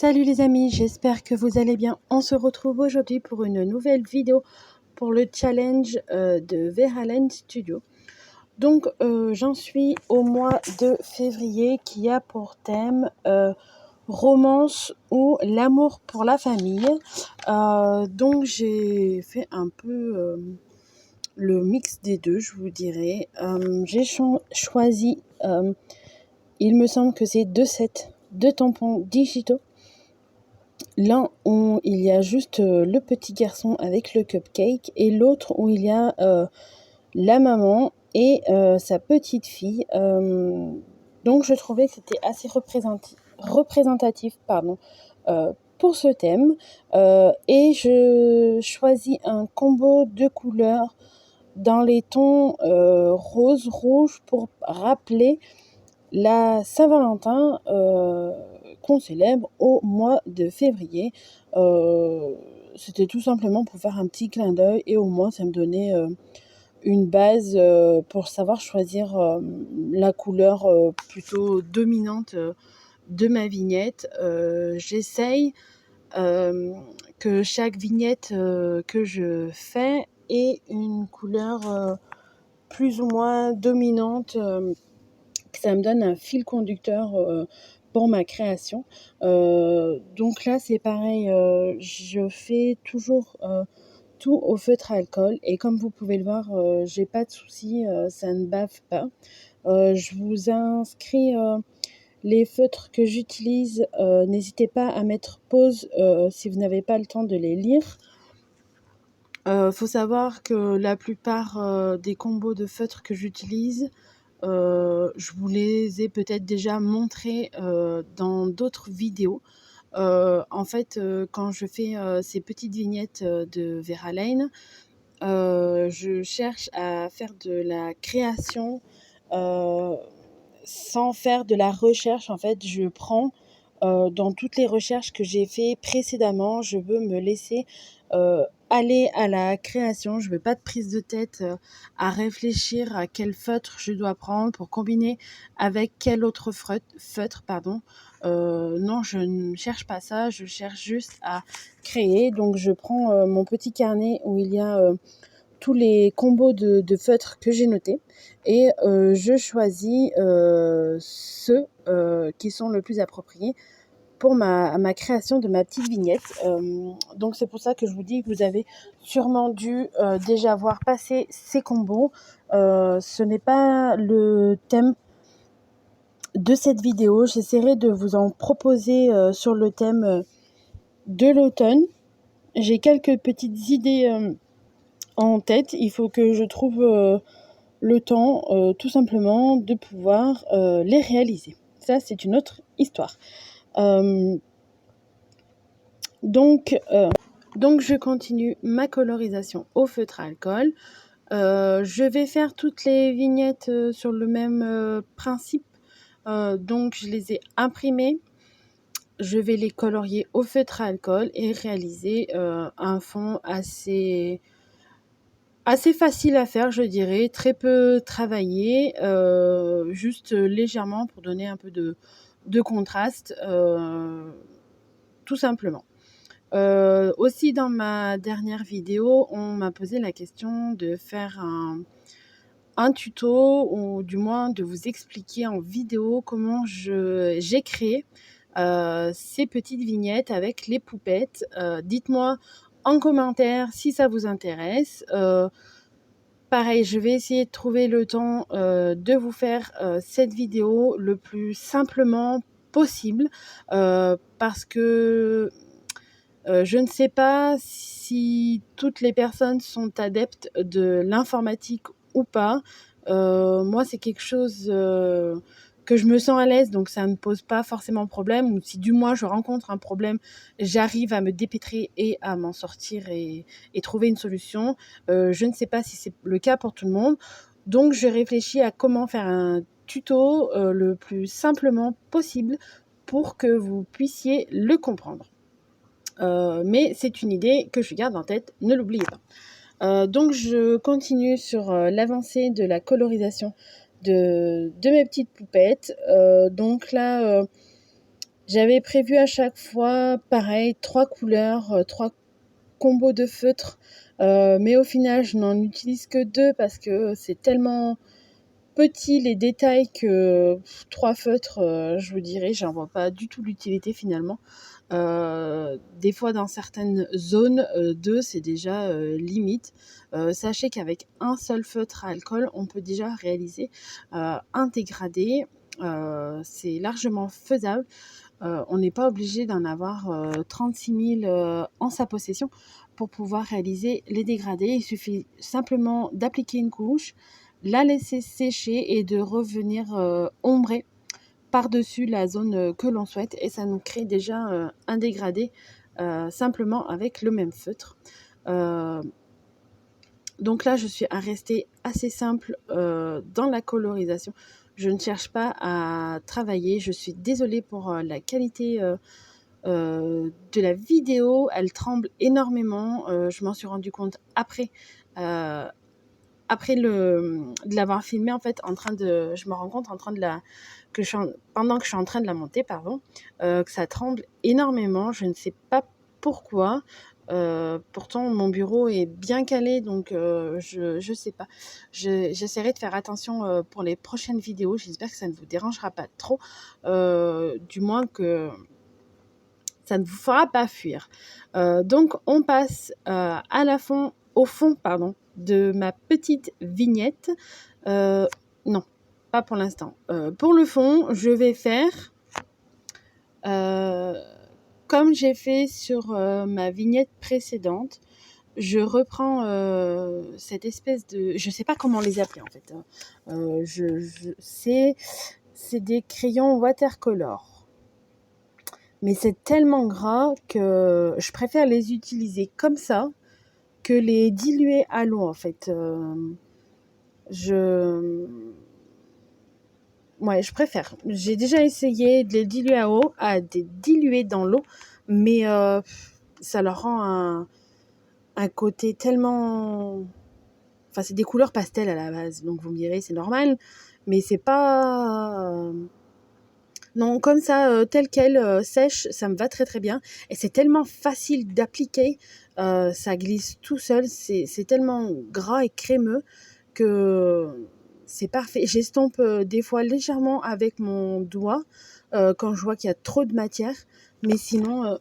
Salut les amis, j'espère que vous allez bien. On se retrouve aujourd'hui pour une nouvelle vidéo pour le challenge de Verhaelen Studio. Donc j'en suis au mois de février qui a pour thème romance ou l'amour pour la famille. Donc j'ai fait un peu le mix des deux, je vous dirais. J'ai choisi, il me semble que c'est deux sets de tampons digitaux. L'un où il y a juste le petit garçon avec le cupcake et l'autre où il y a la maman et sa petite fille. Donc je trouvais que c'était assez représentatif pour ce thème. Et je choisis un combo de couleurs dans les tons rose, rouge pour rappeler la Saint-Valentin qu'on célèbre au mois de février. C'était tout simplement pour faire un petit clin d'œil et au moins ça me donnait une base pour savoir choisir la couleur plutôt dominante de ma vignette. J'essaye que chaque vignette que je fais ait une couleur plus ou moins dominante, que ça me donne un fil conducteur pour ma création. Donc là, c'est pareil, je fais toujours tout au feutre à alcool et comme vous pouvez le voir, j'ai pas de souci, ça ne bave pas. Je vous inscris les feutres que j'utilise. N'hésitez pas à mettre pause si vous n'avez pas le temps de les lire. Faut savoir que la plupart des combos de feutres que j'utilise, je vous les ai peut-être déjà montrés dans d'autres vidéos. En fait, quand je fais ces petites vignettes de Verhaelen, je cherche à faire de la création sans faire de la recherche. En fait, je prends dans toutes les recherches que j'ai fait précédemment, je veux me laisser aller à la création. Je veux pas de prise de tête à réfléchir à quel feutre je dois prendre pour combiner avec quel autre feutre, pardon. Non, je ne cherche pas ça, je cherche juste à créer. Donc je prends mon petit carnet où il y a tous les combos de feutres que j'ai notés et je choisis ceux qui sont le plus appropriés pour ma création de ma petite vignette. Donc c'est pour ça que je vous dis que vous avez sûrement dû déjà voir passer ces combos. Ce n'est pas le thème de cette vidéo. J'essaierai de vous en proposer sur le thème de l'automne. J'ai quelques petites idées en tête. Il faut que je trouve le temps tout simplement de pouvoir les réaliser. Ça, c'est une autre histoire. Donc, je continue ma colorisation au feutre à alcool. Je vais faire toutes les vignettes sur le même principe. Donc, je les ai imprimées. Je vais les colorier au feutre à alcool et réaliser un fond assez facile à faire, je dirais, très peu travaillé, juste légèrement pour donner un peu de contraste, tout simplement. Aussi dans ma dernière vidéo, on m'a posé la question de faire un tuto ou du moins de vous expliquer en vidéo comment j'ai créé ces petites vignettes avec les poupettes. Dites-moi en commentaire si ça vous intéresse. Pareil, je vais essayer de trouver le temps de vous faire cette vidéo le plus simplement possible parce que je ne sais pas si toutes les personnes sont adeptes de l'informatique ou pas. Moi, c'est quelque chose que je me sens à l'aise, donc ça ne pose pas forcément problème. Ou si du moins je rencontre un problème, j'arrive à me dépêtrer et à m'en sortir et trouver une solution. Je ne sais pas si c'est le cas pour tout le monde. Donc, je réfléchis à comment faire un tuto le plus simplement possible pour que vous puissiez le comprendre. Mais c'est une idée que je garde en tête, ne l'oubliez pas. Donc je continue sur l'avancée de la colorisation de mes petites poupettes. Donc là, J'avais prévu à chaque fois, pareil, 3 couleurs, 3 combos de feutres, mais au final, je n'en utilise que 2 parce que c'est tellement petit les détails que 3 feutres, je vous dirais, j'en vois pas du tout l'utilité finalement. Des fois dans certaines zones, 2 c'est déjà, limite. Sachez qu'avec un seul feutre à alcool, on peut déjà réaliser, un dégradé, c'est largement faisable. On n'est pas obligé d'en avoir, 36 000, en sa possession pour pouvoir réaliser les dégradés. Il suffit simplement d'appliquer une couche, la laisser sécher et de revenir, ombrer par-dessus la zone, que l'on souhaite et ça nous crée déjà, un dégradé, simplement avec le même feutre. Heu, donc là, je suis à rester assez simple, dans la colorisation. Je ne cherche pas à travailler. Je suis désolée pour, la qualité, de la vidéo. Elle tremble énormément, je m'en suis rendu compte après, heu, de l'avoir filmée en fait je me rends compte en train de la que je suis en pendant que je suis en train de la monter pardon, que ça tremble énormément. Je ne sais pas pourquoi, pourtant mon bureau est bien calé donc je sais pas. J'essaierai de faire attention, pour les prochaines vidéos. J'espère que ça ne vous dérangera pas trop, du moins que ça ne vous fera pas fuir. Donc on passe, au fond pardon, de ma petite vignette. Non, pas pour l'instant. Pour le fond, je vais faire, heu, comme j'ai fait sur, ma vignette précédente. Je reprends, cette espèce de je sais pas comment les appeler en fait, hein. Je c'est des crayons watercolor. Mais c'est tellement gras que je préfère les utiliser comme ça que les diluer à l'eau en fait. Je Ouais, je préfère. J'ai déjà essayé de les diluer diluer dans l'eau, mais ça leur rend un côté tellement enfin, c'est des couleurs pastel à la base, donc vous me direz: «C'est normal», mais c'est pas, non, comme ça, tel quel, sèche, ça me va très, très bien et c'est tellement facile d'appliquer, ça glisse tout seul, c'est tellement gras et crémeux que c'est parfait. J'estompe, des fois légèrement avec mon doigt, quand je vois qu'il y a trop de matière, mais sinon,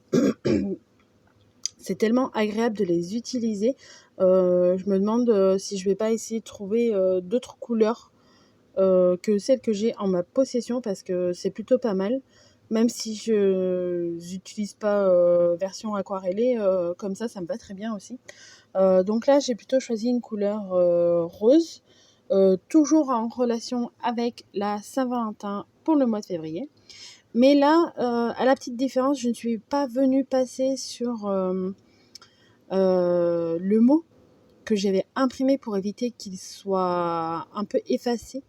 c'est tellement agréable de les utiliser. Je me demande, si je vais pas essayer de trouver, d'autres couleurs, que celles que j'ai en ma possession parce que c'est plutôt pas mal. Même si je n'utilise pas, version aquarellée, comme ça me va très bien aussi. Donc là, j'ai plutôt choisi une couleur, rose, toujours en relation avec la Saint-Valentin pour le mois de février. Mais là, à la petite différence, je ne suis pas venue passer sur, le mot que j'avais imprimé pour éviter qu'il soit un peu effacé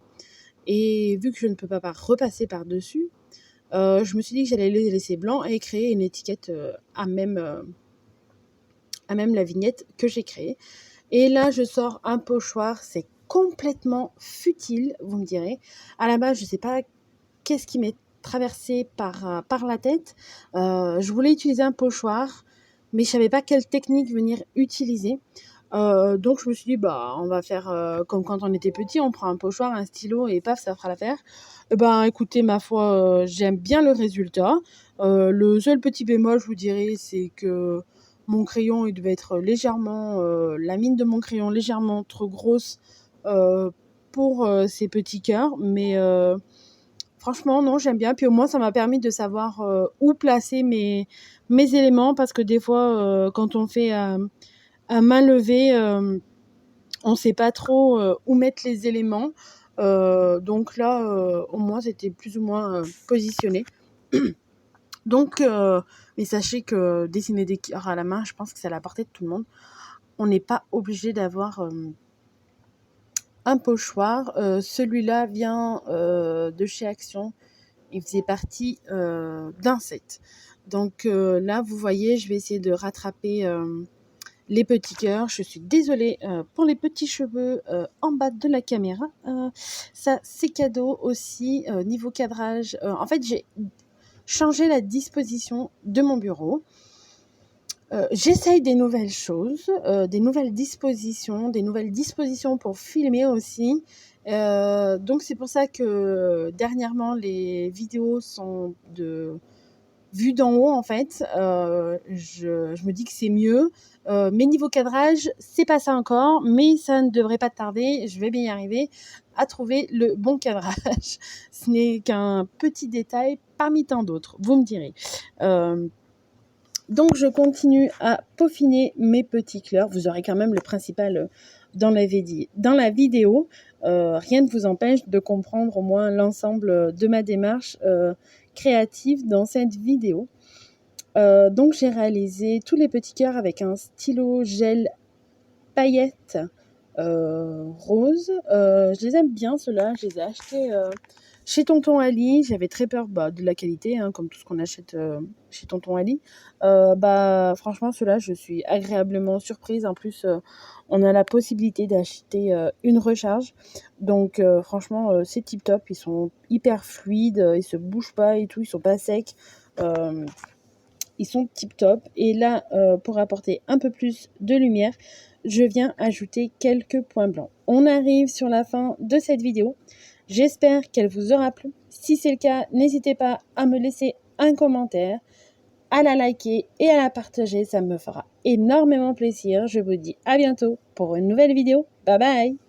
et vu que je ne peux pas repasser par-dessus, je me suis dit que j'allais les laisser blancs et créer une étiquette, à même la vignette que j'ai créée. Et là, je sors un pochoir, c'est complètement futile, vous me direz. À la base, je ne sais pas qu'est-ce qui m'est traversé par la tête. Je voulais utiliser un pochoir, mais je savais pas quelle technique venir utiliser. Donc je me suis dit: «Bah, on va faire, comme quand on était petit, on prend un pochoir, un stylo et paf, ça fera l'affaire». Et ben, écoutez, ma foi, j'aime bien le résultat. Le seul petit bémol, je vous dirais, c'est que mon crayon, il devait être légèrement, la mine de mon crayon légèrement trop grosse, pour, ces petits cœurs. Mais, franchement non, j'aime bien. Puis au moins ça m'a permis de savoir, où placer mes éléments parce que des fois, quand on fait, à main levée, on ne sait pas trop, où mettre les éléments. Donc là, au moins c'était plus ou moins, positionné. Donc mais sachez que dessiner des cœurs à la main, je pense que c'est à la portée de tout le monde. On n'est pas obligé d'avoir, un pochoir. Celui-là vient, de chez Action. Il faisait partie, d'un set. Donc là, vous voyez, je vais essayer de rattraper, les petits cœurs. Je suis désolée, pour les petits cheveux, en bas de la caméra. Ça, c'est cadeau aussi, niveau cadrage, en fait, changer la disposition de mon bureau. J'essaye des nouvelles choses, des nouvelles dispositions pour filmer aussi. Donc c'est pour ça que dernièrement les vidéos sont vues d'en haut en fait. Je me dis que c'est mieux. Mais niveau cadrage, c'est pas ça encore, mais ça ne devrait pas tarder. Je vais bien y arriver à trouver le bon cadrage. Ce n'est qu'un petit détail parmi tant d'autres, vous me direz. Donc je continue à peaufiner mes petits couleurs. Vous aurez quand même le principal dans la vidéo. Rien ne vous empêche de comprendre au moins l'ensemble de ma démarche créative dans cette vidéo. Donc j'ai réalisé tous les petits cœurs avec un stylo gel paillettes rose. Je les aime bien ceux-là. Je les ai achetés chez Tonton Ali. J'avais très peur de la qualité, hein, comme tout ce qu'on achète chez Tonton Ali. Franchement, ceux-là, je suis agréablement surprise. En plus, on a la possibilité d'acheter une recharge. Donc, franchement, c'est tip top. Ils sont hyper fluides. Ils se bougent pas et tout. Ils sont pas secs. Ils sont tip top. Et là, pour apporter un peu plus de lumière, je viens ajouter quelques points blancs. On arrive sur la fin de cette vidéo. J'espère qu'elle vous aura plu. Si c'est le cas, n'hésitez pas à me laisser un commentaire, à la liker et à la partager. Ça me fera énormément plaisir. Je vous dis à bientôt pour une nouvelle vidéo. Bye bye!